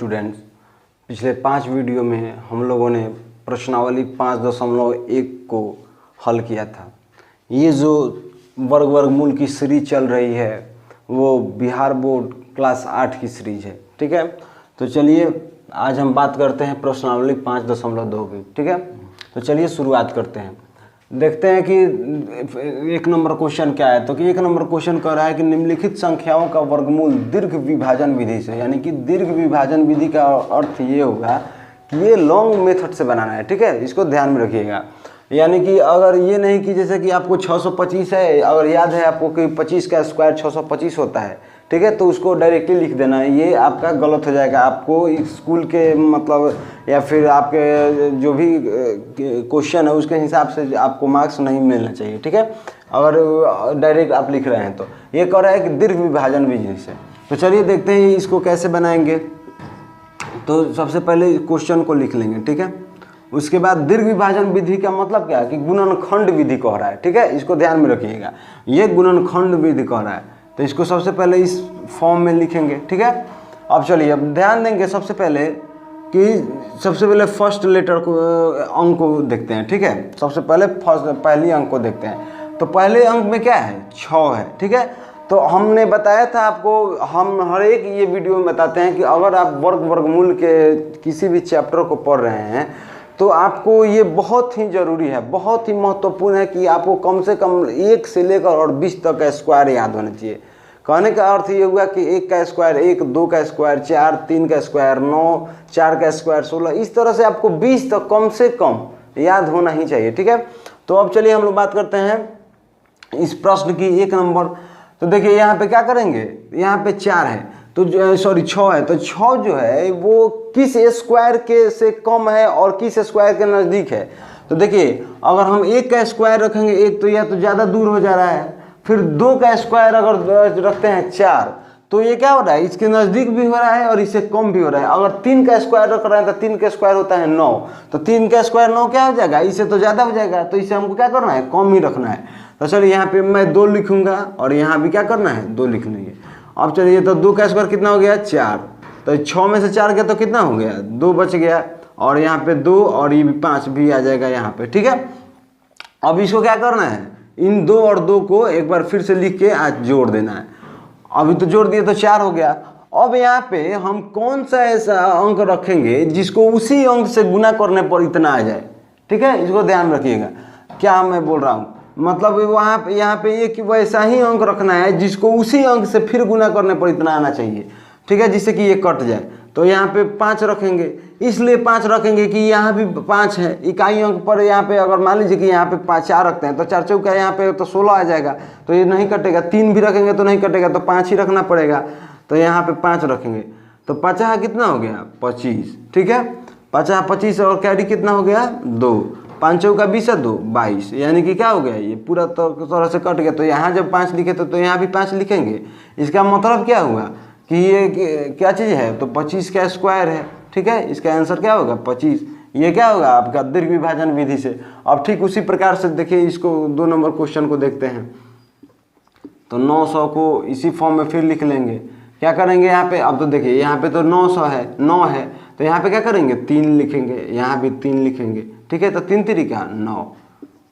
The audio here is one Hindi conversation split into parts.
स्टूडेंट्स, पिछले 5 वीडियो में हम लोगों ने प्रश्नावली 5.1 को हल किया था। ये जो वर्गमूल की सीरीज चल रही है वो बिहार बोर्ड क्लास 8 की सीरीज है, ठीक है। तो चलिए आज हम बात करते हैं प्रश्नावली 5.2 की, ठीक है। तो चलिए शुरुआत करते हैं, देखते हैं कि 1 नंबर क्वेश्चन क्या है। तो कि 1 नंबर क्वेश्चन कह रहा है कि निम्नलिखित संख्याओं का वर्गमूल दीर्घ विभाजन विधि से, यानी कि दीर्घ विभाजन विधि का अर्थ ये होगा कि ये लॉन्ग मेथड से बनाना है, ठीक है। इसको ध्यान में रखिएगा। यानी कि अगर ये नहीं कि जैसे कि आपको 625 है, अगर याद है आपको कि 25 का स्क्वायर 625 होता है, ठीक है, तो उसको डायरेक्टली लिख देना है, ये आपका गलत हो जाएगा। आपको स्कूल के मतलब या फिर आपके जो भी क्वेश्चन है उसके हिसाब से आपको मार्क्स नहीं मिलना चाहिए, ठीक है, अगर डायरेक्ट आप लिख रहे हैं। तो ये कह रहा है कि दीर्घ विभाजन विधि से। तो चलिए देखते हैं इसको कैसे बनाएंगे। तो सबसे पहले क्वेश्चन को लिख लेंगे, ठीक है। उसके बाद दीर्घ विभाजन विधि का मतलब क्या है कि गुणनखंड विधि कह रहा है, ठीक है, इसको ध्यान में रखिएगा। ये गुणनखंड विधि कह रहा है, तो इसको सबसे पहले इस फॉर्म में लिखेंगे, ठीक है। अब चलिए अब ध्यान देंगे सबसे पहले फर्स्ट लेटर को अंक को देखते हैं, ठीक है। सबसे पहले पहली अंक को देखते हैं। तो पहले अंक में क्या है, 6 है, ठीक है। तो हमने बताया था आपको, हम हर एक ये वीडियो में बताते हैं कि अगर आप वर्गमूल के किसी भी चैप्टर को पढ़ रहे हैं तो आपको ये बहुत ही ज़रूरी है, बहुत ही महत्वपूर्ण है कि आपको कम से कम 1 से लेकर और 20 तक का स्क्वायर याद होना चाहिए। कहने का अर्थ ये हुआ कि 1 का स्क्वायर 1, 2 का स्क्वायर 4, 3 का स्क्वायर 9, 4 का स्क्वायर 16, इस तरह से आपको 20 तक कम से कम याद होना ही चाहिए, ठीक है। तो अब चलिए हम लोग बात करते हैं इस प्रश्न की 1 नंबर। तो देखिए यहाँ पे क्या करेंगे, यहाँ पे 4 है तो 6 है, तो 6 जो है वो किस स्क्वायर के से कम है और किस स्क्वायर के नज़दीक है। तो देखिए अगर हम 1 का स्क्वायर रखेंगे 1 तो यह तो ज़्यादा दूर हो जा रहा है, फिर 2 का स्क्वायर अगर रखते हैं 4 तो ये क्या हो रहा है, इसके नज़दीक भी हो रहा है और इससे कम भी हो रहा है। अगर 3 का स्क्वायर रख रहे हैं तो 3 का स्क्वायर होता है 9, तो 3 का स्क्वायर 9 क्या हो जाएगा, इससे तो ज़्यादा हो जाएगा, तो इसे हमको क्या करना है, कम ही रखना है। तो चलिए यहाँ पे मैं 2 लिखूँगा और यहाँ भी क्या करना है, 2 लिख लेंगे। अब चलिए तो 2 का स्क्वायर कितना हो गया, 4, तो 6 में से 4 गया तो कितना हो गया, 2 बच गया, और यहाँ पे 2 और ये भी 5 भी आ जाएगा यहाँ पे, ठीक है। अब इसको क्या करना है, इन 2 और 2 को एक बार फिर से लिख के आज जोड़ देना है। अभी तो जोड़ दिए तो 4 हो गया। अब यहाँ पे हम कौन सा ऐसा अंक रखेंगे जिसको उसी अंक से गुना करने पर इतना आ जाए, ठीक है, इसको ध्यान रखिएगा। क्या मैं बोल रहा हूँ, मतलब यहाँ पे एक वैसा ही अंक रखना है जिसको उसी अंक से फिर गुना करने पर इतना आना चाहिए, ठीक है, जिससे कि ये कट जाए। तो यहाँ पे 5 रखेंगे, इसलिए 5 रखेंगे कि यहाँ भी 5 है इकाई अंक पर। यहाँ पे अगर मान लीजिए कि यहाँ पे 4 रखते हैं तो 4 चौका यहाँ पे तो 16 आ जाएगा, तो ये नहीं कटेगा। 3 भी रखेंगे तो नहीं कटेगा, तो 5 ही रखना पड़ेगा। तो यहाँ पे 5 रखेंगे तो 50 कितना हो गया, 25, ठीक है। 50 25 और कैरी कितना हो गया, 2, 5 चौका 20 है 2, 22, यानी कि क्या हो गया, ये पूरा तरह से कट गया। तो यहाँ जब 5 लिखे तो यहाँ भी 5 लिखेंगे। इसका मतलब क्या हुआ कि ये क्या चीज़ है, तो 25 का स्क्वायर है, ठीक है। इसका आंसर क्या होगा, 25। ये क्या होगा आपका दीर्घ विभाजन विधि से। अब ठीक उसी प्रकार से देखिए इसको 2 नंबर क्वेश्चन को देखते हैं। तो 900 को इसी फॉर्म में फिर लिख लेंगे। क्या करेंगे यहाँ पे, अब तो देखिए यहाँ पे तो 900 है, 9 है, तो यहाँ पे क्या करेंगे, 3 लिखेंगे, यहाँ भी 3 लिखेंगे, ठीक है। तो 3 3 9,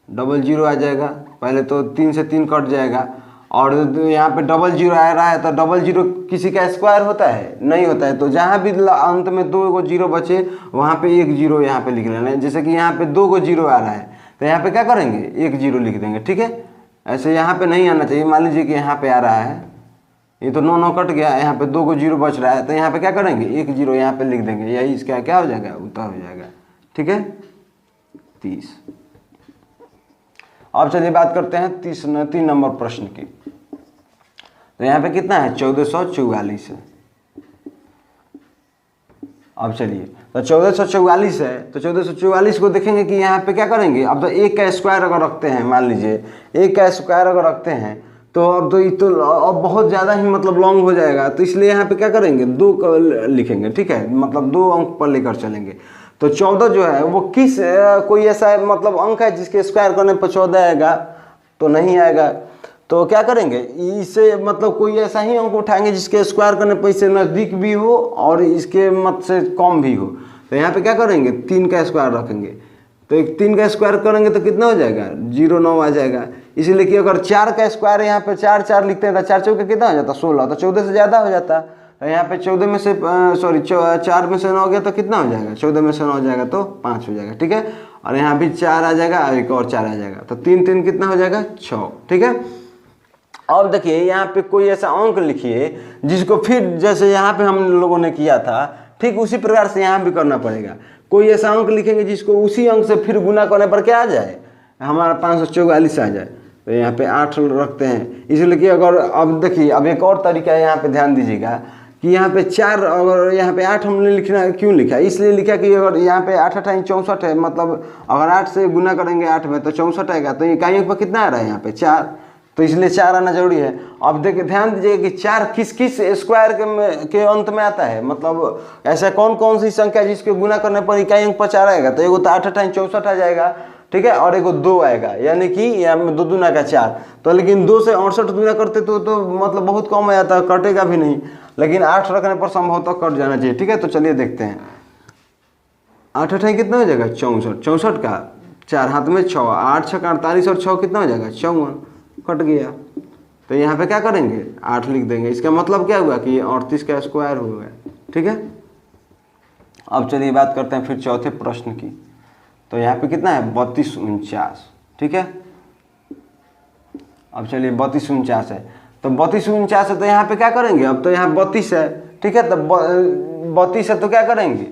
00 आ जाएगा। पहले तो 3 से 3 कट जाएगा, और यहाँ पे 00 आ रहा है तो 00 किसी का स्क्वायर होता है, नहीं होता है। तो जहाँ भी अंत में 2 0 बचे वहाँ पे 1 0 यहाँ पे लिख लेना है। जैसे कि यहाँ पे 2 0 आ रहा है तो यहाँ पे क्या करेंगे, 1 0 लिख देंगे, ठीक है। ऐसे यहाँ पे नहीं आना चाहिए। मान लीजिए कि यहाँ पे आ रहा है, ये तो 9 9 कट गया, यहाँ पे 2 0 बच रहा है, तो यहाँ पे क्या करेंगे, 1 0 यहाँ पे लिख देंगे, यही इसका क्या हो जाएगा, उत्तर हो जाएगा, ठीक है, 30। अब चलिए बात करते हैं 3 नंबर प्रश्न की। तो यहाँ पे कितना है, 1444 है। अब चलिए तो 1444 है, तो 1444 को देखेंगे कि यहाँ पे क्या करेंगे। अब तो 1 का स्क्वायर अगर रखते हैं, मान लीजिए 1 का स्क्वायर अगर रखते हैं तो अब तो ये तो अब बहुत ज़्यादा ही मतलब लॉन्ग हो जाएगा। तो इसलिए यहाँ पे क्या करेंगे, 2 का लिखेंगे, ठीक है, मतलब 2 अंक पर लेकर चलेंगे। तो 14 जो है वो किस कोई ऐसा मतलब अंक है जिसके स्क्वायर करने पर 14 आएगा, तो नहीं आएगा। तो क्या करेंगे, इससे मतलब कोई ऐसा ही अंक उठाएंगे जिसके स्क्वायर करने पर इससे नज़दीक भी हो और इसके मत से कम भी हो। तो यहाँ पे क्या करेंगे, 3 का स्क्वायर रखेंगे। तो एक 3 का स्क्वायर करेंगे तो कितना हो जाएगा, 0,9 आ जाएगा। इसीलिए कि अगर 4 का स्क्वायर यहाँ पे 4 4 लिखते हैं तो 4 चौके कितना हो जाता, 16। तो 14 से ज़्यादा हो जाता। तो यहाँ पे 14 में से 4 में से 9 गया तो कितना हो जाएगा, 14 में से 9 हो जाएगा तो 5 हो जाएगा, ठीक है। और यहाँ भी 4 आ जाएगा और एक और 4 आ जाएगा, तो 3 3 कितना हो जाएगा, 6, ठीक है। अब देखिए यहाँ पे कोई ऐसा अंक लिखिए जिसको फिर जैसे यहाँ पे हम लोगों ने किया था ठीक उसी प्रकार से यहाँ भी करना पड़ेगा। कोई ऐसा अंक लिखेंगे जिसको उसी अंक से फिर गुना करने पर क्या आ जाए, हमारा 544 आ जाए। तो यहाँ पे 8 रखते हैं, इसलिए कि अगर अब देखिए अब एक और तरीका है, यहाँ पे ध्यान दीजिएगा कि यहाँ पे 4 अगर यहाँ पे 8 हमने लिखना क्यों लिखा, इसलिए लिखा कि अगर यहाँ पे 8 8 64 है, मतलब अगर 8 से गुना करेंगे 8 में तो 64 आएगा। तो इकाई अंक पर कितना आ रहा है यहाँ पे 4, तो इसलिए 4 आना जरूरी है। अब देखिए ध्यान दीजिएगा कि 4 किस किस स्क्वायर के अंत में आता है, मतलब ऐसा कौन कौन सी संख्या जिसके गुना करने पर इकाई अंक पर 4 आएगा। तो एगो तो 8 8 64 आ जाएगा, ठीक है, और एगो 2 आएगा, यानी कि यहाँ में 2 दूना का 4। तो लेकिन 2 से 68 गुना करते तो मतलब बहुत कम आ जाता, कटेगा भी नहीं, लेकिन 8 रखने पर संभवतः कट जाना चाहिए, ठीक है। तो चलिए देखते हैं 8 8 कितना हो जाएगा, 64, 64 का 4 हाथ में 6, 8 6 48 और 6 कितना हो जाएगा, 54, कट गया। तो यहाँ पे क्या करेंगे, 8 लिख देंगे। इसका मतलब क्या हुआ कि 38 का स्क्वायर हो गया, ठीक है। अब चलिए बात करते हैं फिर चौथे प्रश्न की। तो यहाँ पे कितना है, 32 49, ठीक है। अब चलिए 32 49 है, तो 32 49 है, तो यहाँ पे क्या करेंगे, अब तो यहाँ 32 है, ठीक है। तो 32 है तो क्या करेंगे,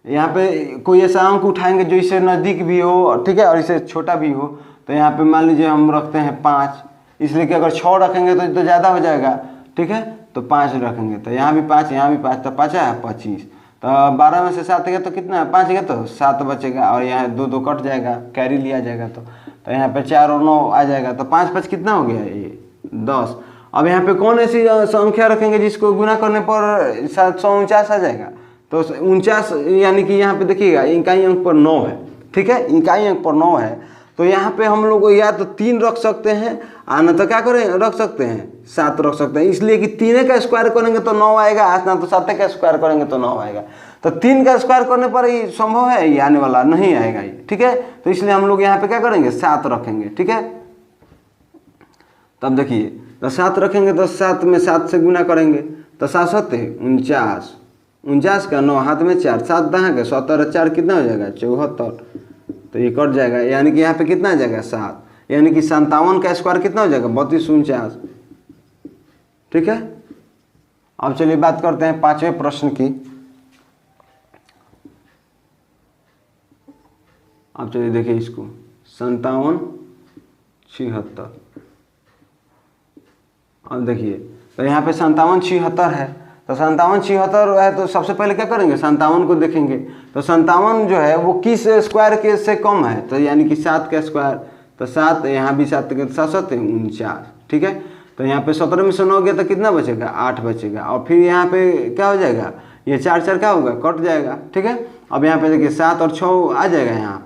यहाँ पे कोई ऐसा अंक उठाएंगे जो इससे नज़दीक भी हो, ठीक है, और इससे छोटा भी हो। तो यहाँ पे मान लीजिए हम रखते हैं 5, इसलिए कि अगर 6 रखेंगे तो ज़्यादा हो जाएगा, ठीक है। तो 5 रखेंगे, तो यहाँ भी 5 यहाँ भी 5, तो 5 है 25। तो 12 में से 7 गया तो कितना है, 5 गया तो 7 बचेगा, और यहाँ 2 2 कट जाएगा, कैरी लिया जाएगा। तो यहाँ पे 4 और 9 आ जाएगा, तो 5 5 कितना हो गया, ये 10। अब यहाँ पे कौन ऐसी संख्या रखेंगे जिसको गुना करने पर 749 आ जाएगा। तो 49 यानी कि यहाँ पे देखिएगा इकाई अंक पर 9 है, ठीक है, इकाई अंक पर 9 है। तो यहाँ पे हम लोग या तो 3 रख सकते हैं, आना तो क्या करें रख सकते हैं 7 रख सकते हैं, इसलिए कि 3 का स्क्वायर करेंगे तो 9 आएगा, आना तो 7 का स्क्वायर करेंगे तो 9 आएगा। तो 3 का स्क्वायर करने पर ये संभव है, ये आने वाला नहीं आएगा ये, ठीक है। तो इसलिए हम लोग यहाँ पे क्या करेंगे, 7 रखेंगे, ठीक है। तब देखिए तो 7 रखेंगे तो 7 में 7 से गुना करेंगे, तो 7 7 49, 49 का 9 हाथ में 4, 7 दहाँ के 17 4 कितना हो जाएगा, 74। तो ये कट जाएगा, यानी कि यहाँ पे कितना आ जाएगा 7, यानी कि 57 का स्क्वायर कितना हो जाएगा, 32 49, ठीक है। अब चलिए बात करते हैं 5वें प्रश्न की। अब चलिए देखिए इसको 57 76। अब देखिए तो यहाँ पे 57 76 है, तो 57 76 है, तो सबसे पहले क्या करेंगे 57 को देखेंगे। तो 57 जो है वो किस स्क्वायर के से कम है, तो यानी कि 7 का स्क्वायर। तो 7 यहाँ भी 7 के 7 7 49, ठीक है। तो यहाँ पे 17 में से 9 गया तो कितना बचेगा, 8 बचेगा। और फिर यहाँ पे क्या हो जाएगा, ये 4 4 क्या होगा, कट जाएगा, ठीक है। अब यहाँ पे देखिए 7 और 6 आ जाएगा यहाँ,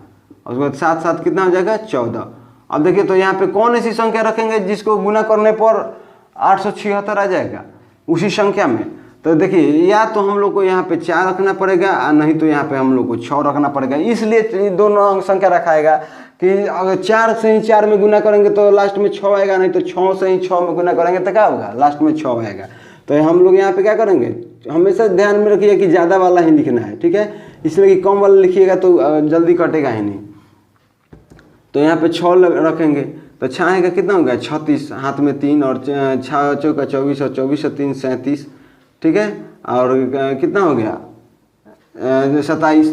और उसके बाद 7 7 कितना हो जाएगा, 14। अब देखिए तो यहाँ पे कौन ऐसी संख्या रखेंगे जिसको गुना करने पर 876 आ जाएगा उसी संख्या में। तो देखिए या तो हम लोग को यहाँ पे 4 रखना पड़ेगा, और नहीं तो यहाँ पे हम लोग को 6 रखना पड़ेगा। इसलिए दोनों संख्या रखाएगा कि अगर 4 से ही 4 में गुना करेंगे तो लास्ट में 6 आएगा, नहीं तो 6 से ही 6 में गुना करेंगे तो क्या होगा, लास्ट में 6 आएगा। तो हम लोग यहाँ पे क्या करेंगे, हमेशा ध्यान में रखिए कि ज़्यादा वाला ही लिखना है, ठीक है। इसलिए कि कम वाला लिखिएगा तो जल्दी कटेगा ही नहीं। तो यहाँ पे 6 रखेंगे, तो 6 का कितना होगा, 36, हाथ में 3, और 6 चौका 24, और 24 और 3 37, ठीक है। और कितना हो गया 27,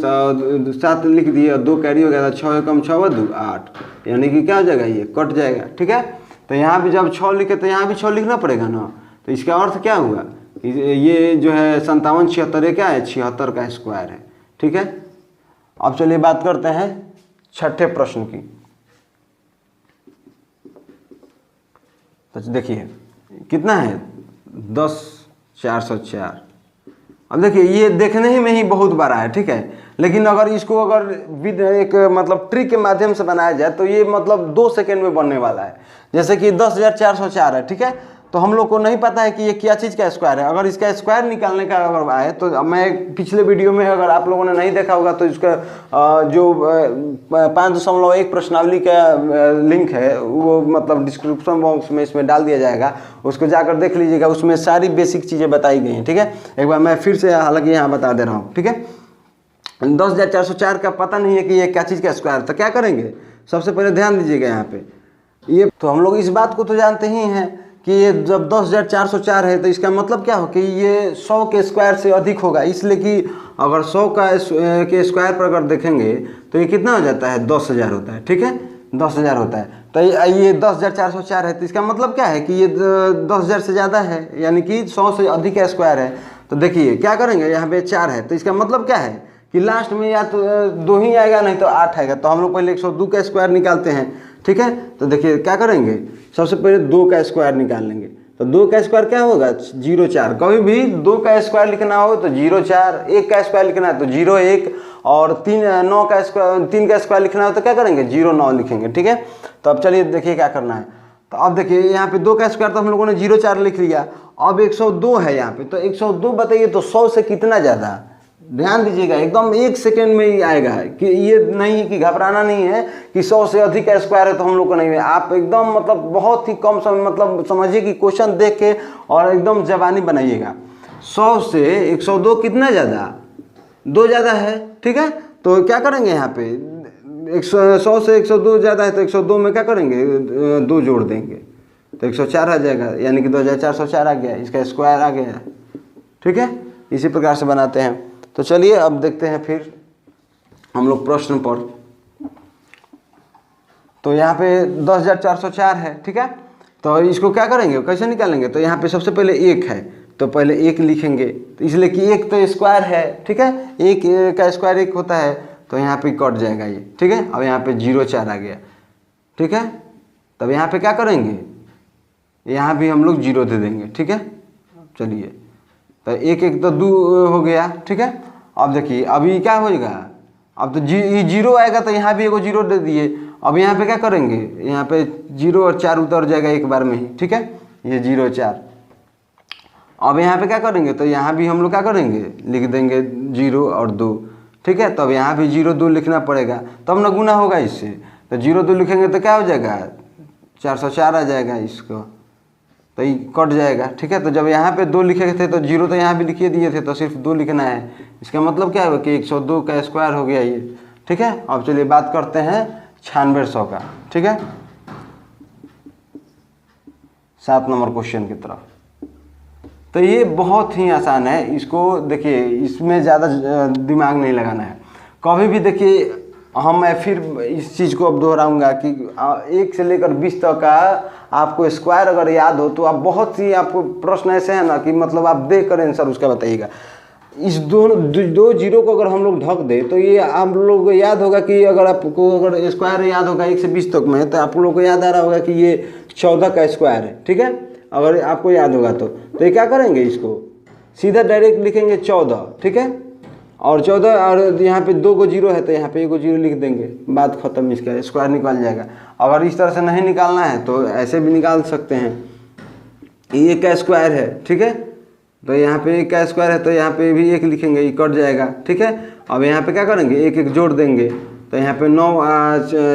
7 लिख दिए और 2 कैरी हो गया, 6 कम 6 2 8, यानी कि क्या हो जाएगा, ये कट जाएगा, ठीक है। तो यहाँ भी जब 6 लिखे तो यहाँ भी 6 लिखना पड़ेगा ना। तो इसका अर्थ क्या हुआ कि ये जो है 57 76 क्या है, 76 का स्क्वायर है, ठीक है। अब चलिए बात करते हैं 6ठे प्रश्न की। तो देखिए कितना है, 10 404। अब देखिए ये देखने ही में ही बहुत बड़ा है, ठीक है। लेकिन अगर इसको अगर विद एक मतलब ट्रिक के माध्यम से बनाया जाए तो ये मतलब 2 सेकेंड में बनने वाला है। जैसे कि 10,404 है, ठीक है, तो हम लोग को नहीं पता है कि ये क्या चीज़ का स्क्वायर है। अगर इसका स्क्वायर निकालने का अगर आए तो मैं पिछले वीडियो में अगर आप लोगों ने नहीं देखा होगा तो इसका जो 5.1 प्रश्नावली का लिंक है वो मतलब डिस्क्रिप्शन बॉक्स में इसमें डाल दिया जाएगा, उसको जाकर देख लीजिएगा। उसमें सारी बेसिक चीज़ें बताई गई हैं, ठीक है। एक बार मैं फिर से हालांकि यहाँ बता दे रहा हूँ, ठीक है। 10,404 का पता नहीं है कि ये क्या चीज़ का स्क्वायर, तो क्या करेंगे, सबसे पहले ध्यान दीजिएगा यहाँ पे। ये तो हम लोग इस बात को तो जानते ही हैं कि ये जब 10,404 है तो इसका मतलब क्या हो कि ये 100 के स्क्वायर से अधिक होगा, इसलिए कि अगर 100 के स्क्वायर पर अगर देखेंगे तो ये कितना हो जाता है, 10,000 होता है, ठीक है, 10,000 होता है। तो ये 10,404 है तो इसका मतलब क्या है कि ये 10,000 से ज़्यादा है, यानी कि 100 से अधिक का स्क्वायर है। तो देखिए क्या करेंगे, यहाँ पे 4 है तो इसका मतलब क्या है कि लास्ट में या तो 2 ही आएगा नहीं तो 8 आएगा। तो हम लोग पहले 102 का स्क्वायर निकालते हैं, ठीक है। तो देखिए क्या करेंगे, सबसे पहले 2 का स्क्वायर निकाल लेंगे। तो 2 का स्क्वायर क्या होगा, 0,4। कभी भी 2 का स्क्वायर लिखना हो तो 0,4, 1 का स्क्वायर लिखना है तो 0,1 और 3 का स्क्वायर लिखना हो तो क्या करेंगे, 0,9 लिखेंगे, ठीक है। तो अब चलिए देखिए क्या करना है। तो अब देखिए यहाँ पे 2 का स्क्वायर तो हम लोगों ने 0,4 लिख लिया। अब 102 है यहाँ पे, तो 102 बताइए तो 100 से कितना ज़्यादा, ध्यान दीजिएगा, एकदम 1 सेकेंड में ही आएगा। कि ये नहीं कि घबराना नहीं है कि 100 से अधिक का स्क्वायर है तो हम लोग को नहीं है। आप एकदम मतलब बहुत ही कम समय मतलब समझिए कि क्वेश्चन देख के और एकदम जबानी बनाइएगा। 100 से 102 कितना ज़्यादा, 2 ज़्यादा है, ठीक है। तो क्या करेंगे यहाँ पे, 100 से 102 ज़्यादा है तो 102 में क्या करेंगे, 2 जोड़ देंगे तो 104 आ जाएगा, यानी कि 2,404 आ गया, इसका स्क्वायर आ गया, ठीक है। इसी प्रकार से बनाते हैं। तो चलिए अब देखते हैं फिर हम लोग प्रश्न पर। तो यहाँ पे 10,404 है, ठीक है। तो इसको क्या करेंगे, कैसे निकालेंगे, तो यहाँ पे सबसे पहले 1 है तो पहले 1 लिखेंगे, तो इसलिए कि 1 तो स्क्वायर है, ठीक है, 1 का स्क्वायर 1 होता है, तो यहाँ पे कट जाएगा ये, ठीक है। अब यहाँ पे 0,4 आ गया, ठीक है। तब यहाँ पे क्या करेंगे, यहाँ भी हम लोग 0 दे देंगे, ठीक है। चलिए तो 1 तो 2 हो गया, ठीक है। अब देखिए अभी क्या होएगा, अब तो 0 आएगा तो यहाँ भी एगो 0 दे दिए। अब यहाँ पे क्या करेंगे, यहाँ पे 0 और 4 उतर जाएगा एक बार में ही, ठीक है, ये 0,4। अब यहाँ पे क्या करेंगे, तो यहाँ भी हम लोग क्या करेंगे, लिख देंगे 0 और 2, ठीक है। तो अब यहाँ भी 0,2 लिखना पड़ेगा तब ना गुना होगा इससे। तो 0,2 लिखेंगे तो क्या हो जाएगा, 404 आ जाएगा इसको, तो ये कट जाएगा, ठीक है। तो जब यहाँ पे 2 लिखे थे तो 0 तो यहाँ भी लिखिए दिए थे, तो सिर्फ 2 लिखना है। इसका मतलब क्या है कि 102 का स्क्वायर हो गया ये, ठीक है। अब चलिए बात करते हैं 9600 का, ठीक है, 7 नंबर क्वेश्चन की तरफ। तो ये बहुत ही आसान है, इसको देखिए इसमें ज़्यादा दिमाग नहीं लगाना है कभी भी। देखिए मैं फिर इस चीज़ को अब दोहराऊंगा कि 1 से लेकर 20 तक का आपको स्क्वायर अगर याद हो तो आप बहुत सी आपको प्रश्न ऐसे हैं ना कि मतलब आप देख कर आंसर उसका बताइएगा। इस दो जीरो को अगर हम लोग ढक दें तो ये आप लोगों को याद होगा कि अगर आपको अगर स्क्वायर याद होगा 1 से 20 तक में, तो आप लोगों को याद आ रहा होगा कि ये 14 का स्क्वायर है, ठीक है। अगर आपको याद होगा तो ये क्या करेंगे, इसको सीधा डायरेक्ट लिखेंगे 14, ठीक है। और 14 और यहाँ पे 2 को 0 है तो यहाँ पे 1 को 0 लिख देंगे, बात खत्म, इसका स्क्वायर निकल जाएगा। अगर इस तरह से नहीं निकालना है तो ऐसे भी निकाल सकते हैं, ये का स्क्वायर है, ठीक है। तो यहाँ पे 1 का स्क्वायर है तो यहाँ पे भी 1 लिखेंगे, ये कट जाएगा, ठीक है। अब यहाँ पे क्या करेंगे, 1 जोड़ देंगे तो यहाँ पे 9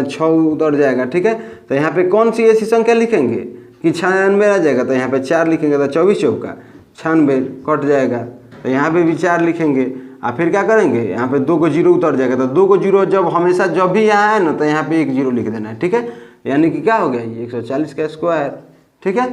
6 उतर जाएगा, ठीक है। तो यहाँ पे कौन सी ऐसी संख्या लिखेंगे कि 96 आ जाएगा, तो यहाँ पे 4 लिखेंगे तो 24 चौका 96 कट जाएगा। तो यहाँ पे भी 4 लिखेंगे और फिर क्या करेंगे, यहाँ पे 2 को 0 उतर जाएगा। तो 2 को 0 जब हमेशा जब भी यहाँ है ना तो यहाँ पे 1 0 लिख देना है, ठीक है। यानी कि क्या हो गया, ये 140 का स्क्वायर, ठीक है।